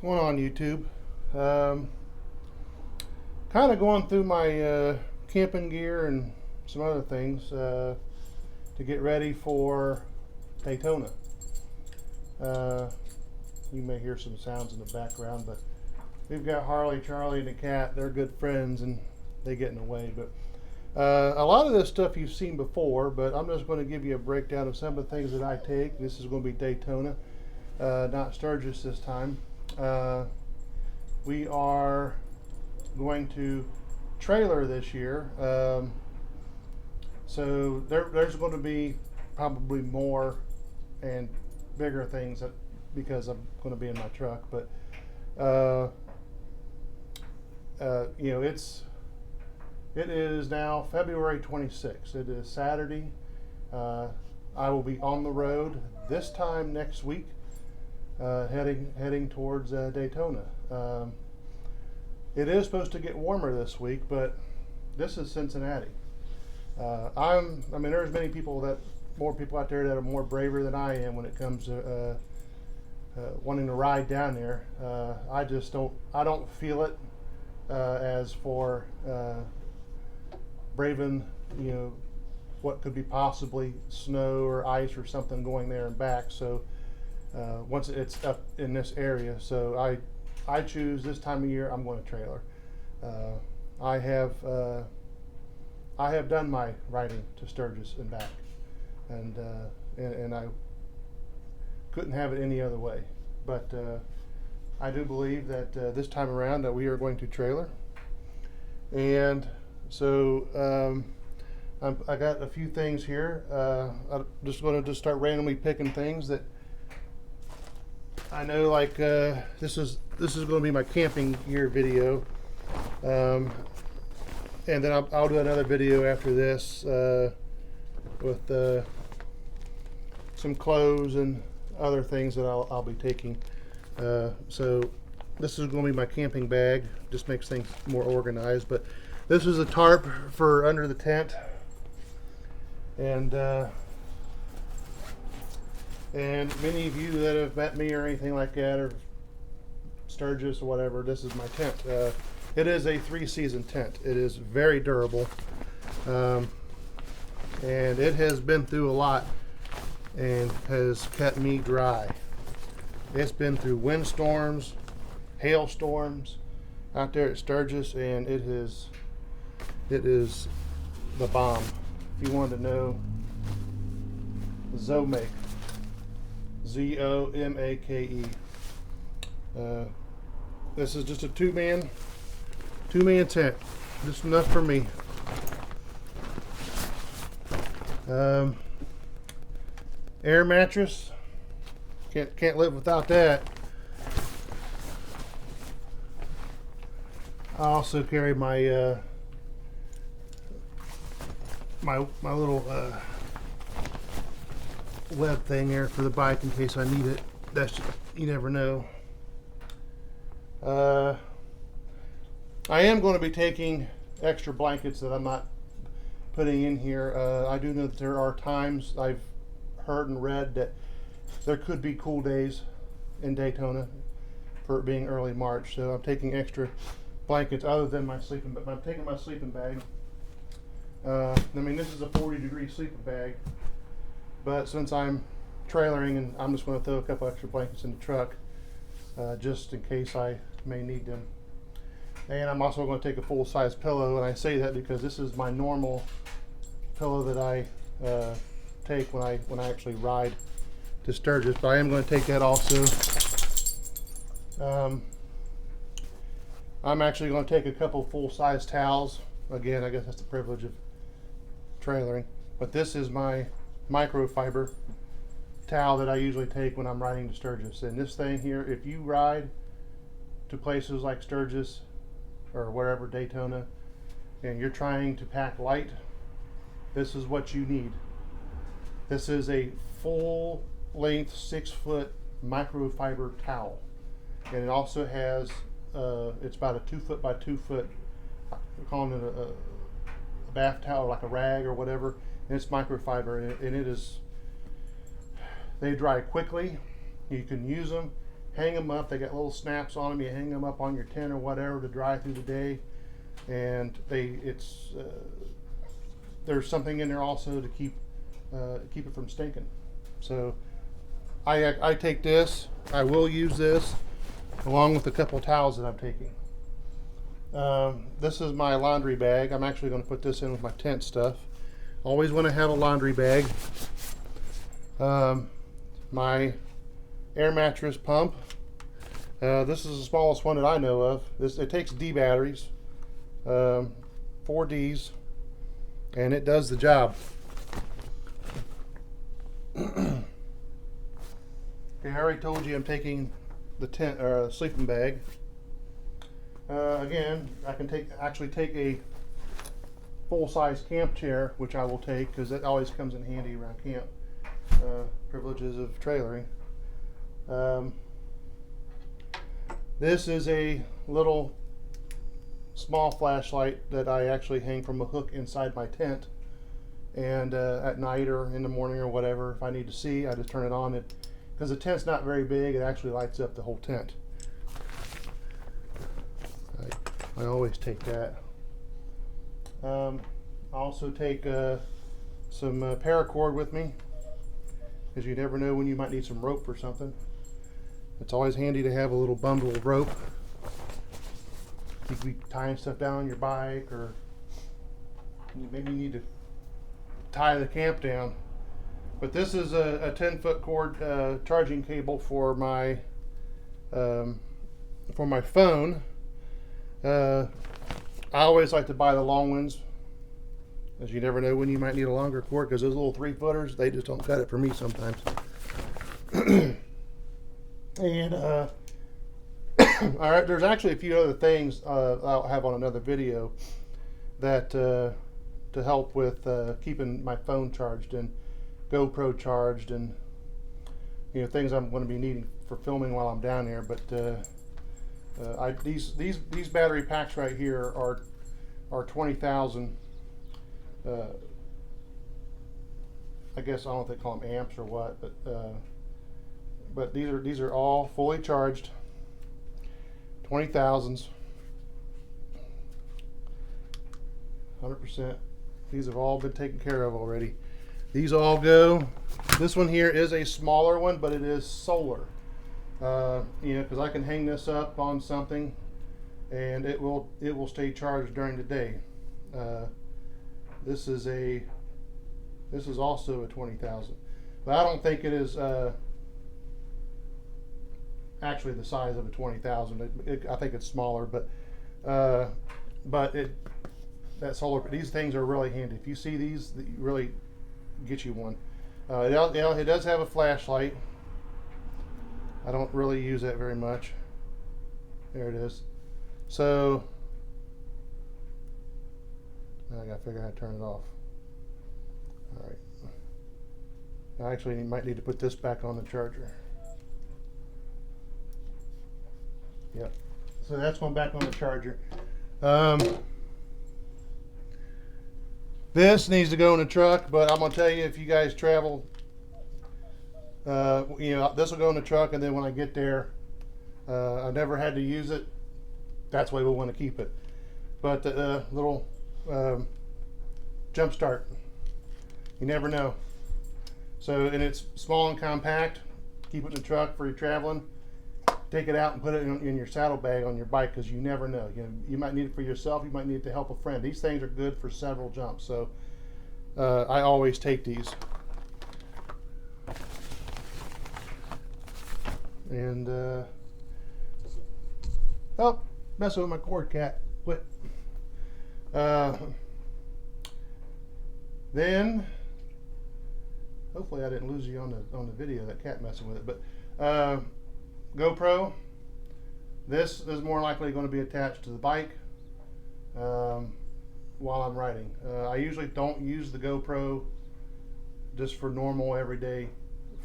Going on YouTube? Kind of going through my camping gear and some other things to get ready for Daytona. You may hear some sounds in the background, but we've got Harley, Charlie, and the cat. They're good friends, and they get in the way. But a lot of this stuff you've seen before, but I'm just going to give you a breakdown of some of the things that I take. This is going to be Daytona, not Sturgis this time. We are going to trailer this year, so there's going to be probably more and bigger things because I'm going to be in my truck. But it is now February 26th. It is Saturday. I will be on the road this time next week, heading towards Daytona. It is supposed to get warmer this week, but this is Cincinnati. There's more people out there that are more braver than I am when it comes to wanting to ride down there. I don't feel it as for braving, what could be possibly snow or ice or something going there and back. So once it's up in this area, so I choose this time of year. I'm going to trailer. I have done my riding to Sturgis and back, and I couldn't have it any other way. But I do believe that this time around that we are going to trailer, and so I got a few things here. I'm just going to start randomly picking things that I know. Like this is going to be my camping gear video, and then I'll do another video after this with some clothes and other things that I'll be taking. So this is going to be my camping bag. Just makes things more organized. But this is a tarp for under the tent, and many of you that have met me or anything like that, or Sturgis or whatever, this is my tent. It is a 3-season tent. It is very durable, and it has been through a lot and has kept me dry. It's been through windstorms, hailstorms out there at Sturgis, and it is the bomb. If you wanted to know, Zomake, Zomake. This is just a two-man tent, just enough for me. Air mattress, can't live without that. I also carry my my little web thing there for the bike in case I need it. You never know. I am going to be taking extra blankets that I'm not putting in here. I do know that there are times I've heard and read that there could be cool days in Daytona for it being early March. So I'm taking extra blankets other than my sleeping, but I'm taking my sleeping bag. This is a 40-degree sleeping bag, but since I'm trailering, and I'm just going to throw a couple extra blankets in the truck just in case I may need them. And I'm also going to take a full-size pillow, and I say that because this is my normal pillow that I take when I actually ride to Sturgis, but I am going to take that also. I'm actually going to take a couple full-size towels. Again, I guess that's the privilege of trailering. But this is my microfiber towel that I usually take when I'm riding to Sturgis. And this thing here, if you ride to places like Sturgis or wherever, Daytona, and you're trying to pack light, this is what you need. This is a full length 6-foot microfiber towel, and it also has it's about a 2-foot by 2-foot, we're calling it a bath towel, like a rag or whatever, and it's microfiber, and it is, they dry quickly. You can use them hang them up. They got little snaps on them. You hang them up on your tent or whatever to dry through the day, and there's something in there also to keep it from stinking. So I take this. I will use this along with a couple of towels that I'm taking. This is my laundry bag. I'm actually going to put this in with my tent stuff. Always want to have a laundry bag. My air mattress pump. This is the smallest one that I know of. It takes D batteries, 4 Ds, and it does the job. Okay, I already told you I'm taking the tent sleeping bag. Again, I can actually take a full-size camp chair, which I will take because it always comes in handy around camp. Privileges of trailering. This is a little small flashlight that I actually hang from a hook inside my tent, and at night or in the morning or whatever, if I need to see, I just turn it on. Because the tent's not very big, it actually lights up the whole tent. I always take that. I also take some paracord with me, because you never know when you might need some rope or something. It's always handy to have a little bundle of rope. You could be tying stuff down on your bike, or maybe you need to tie the camp down. But this is a 10-foot cord charging cable for my phone. I always like to buy the long ones, as you never know when you might need a longer cord, because those little 3-footers, they just don't cut it for me sometimes. And all right, there's actually a few other things I'll have on another video that to help with keeping my phone charged and GoPro charged, and things I'm going to be needing for filming while I'm down here. But these battery packs right here are 20,000. I guess I don't know if they call them amps or what, but these are all fully charged, 20,000s, 100%. These have all been taken care of already. These all go. This one here is a smaller one, but it is solar. Because I can hang this up on something, and it will stay charged during the day. This is also a 20,000, but I don't think it is actually the size of a 20,000. I think it's smaller, but that solar. These things are really handy. If you see these, really get you one. It does have a flashlight. I don't really use that very much. There it is. So I gotta figure out how to turn it off. All right. I actually might need to put this back on the charger. Yep. So that's going back on the charger. This needs to go in the truck, but I'm gonna tell you, if you guys travel, this will go in the truck, and then when I get there, I never had to use it. That's why we'll want to keep it. But the little jump start, you never know. So, and it's small and compact. Keep it in the truck for your traveling. Take it out and put it in your saddlebag on your bike, because you never know. You might need it for yourself. You might need it to help a friend. These things are good for several jumps. So I always take these. And oh, messing with my cord, cat. Quit. Then hopefully I didn't lose you on the video, that cat messing with it. But GoPro, this is more likely going to be attached to the bike while I'm riding. I usually don't use the GoPro just for normal everyday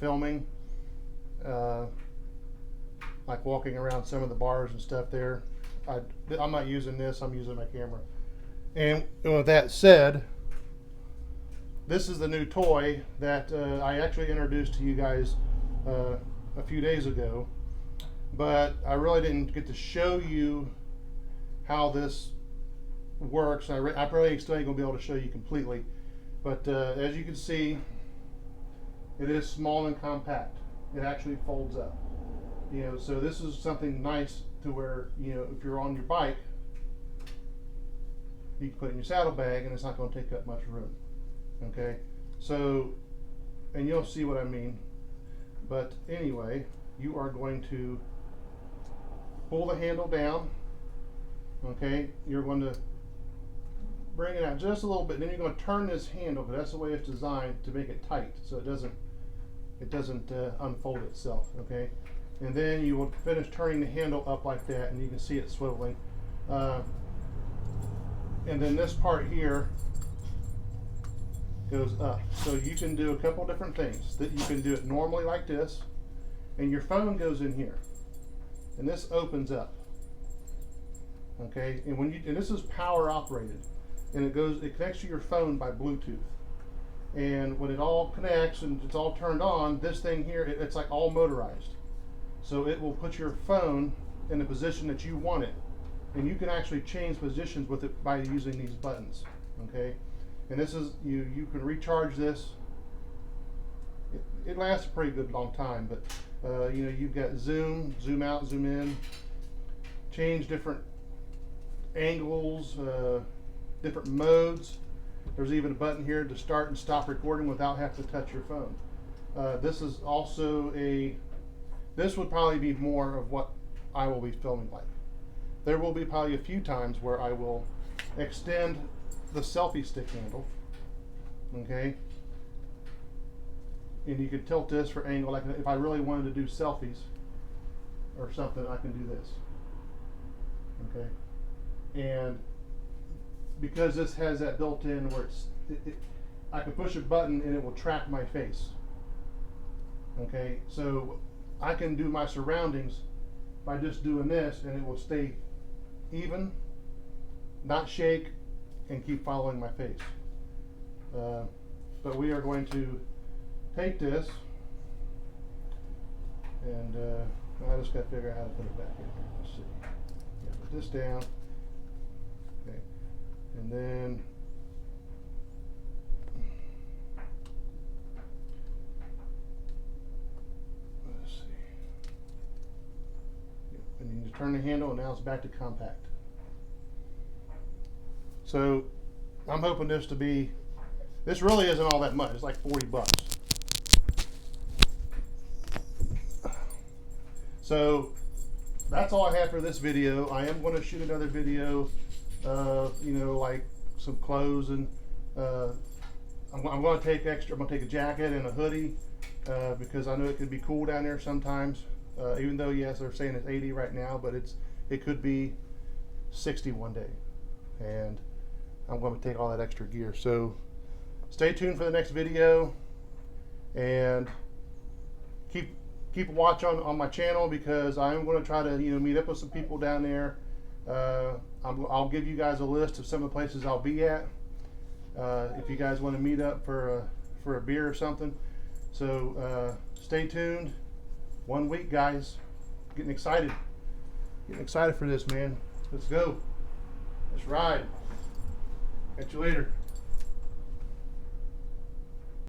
filming, like walking around some of the bars and stuff there. I'm not using this, I'm using my camera. And with that said, this is the new toy that I actually introduced to you guys a few days ago. but I really didn't get to show you how this works. I probably still ain't gonna be able to show you completely, but as you can see, it is small and compact. It actually folds up. You know, so this is something nice to where, you know, if you're on your bike, you can put it in your saddlebag and it's not going to take up much room. Okay, so, and you'll see what I mean. But anyway, you are going to pull the handle down. Okay, you're going to bring it out just a little bit, and then you're going to turn this handle, but that's the way it's designed to make it tight, so it doesn't unfold itself. Okay, and then you will finish turning the handle up like that, and you can see it swiveling. And then this part here goes up, so you can do a couple different things. That you can do it normally like this, and your phone goes in here, and this opens up. Okay, and and this is power operated, and it connects to your phone by Bluetooth. And when it all connects and it's all turned on, this thing here, it's like all motorized. So it will put your phone in the position that you want it. And you can actually change positions with it by using these buttons. Okay? And this is, you can recharge this. It lasts a pretty good long time, but you know, you've got zoom out, zoom in, change different angles, different modes. There's even a button here to start and stop recording without having to touch your phone. This is also this would probably be more of what I will be filming like. There will be probably a few times where I will extend the selfie stick handle, okay? And you can tilt this for angle, like if I really wanted to do selfies or something, I can do this, okay? And because this has that built in where I can push a button and it will track my face. Okay, so I can do my surroundings by just doing this, and it will stay even, not shake, and keep following my face. But we are going to take this, and I just got to figure out how to put it back in here. Let's see. Yeah, put this down. Okay. And then let's see. Yep. And you just turn the handle, and now it's back to compact. So I'm hoping this really isn't all that much. It's like $40. So that's all I have for this video. I am going to shoot another video, you know, like some clothes, and I'm going to take extra. I'm going to take a jacket and a hoodie because I know it could be cool down there sometimes. Even though, yes, they're saying it's 80 right now, but it could be 60 one day, and I'm going to take all that extra gear. So stay tuned for the next video, and keep a watch on my channel, because I'm going to try to, you know, meet up with some people down there. I'll give you guys a list of some of the places I'll be at if you guys want to meet up for a beer or something. So stay tuned. 1 week, guys. Getting excited for this, man. Let's go. Let's ride. Catch you later.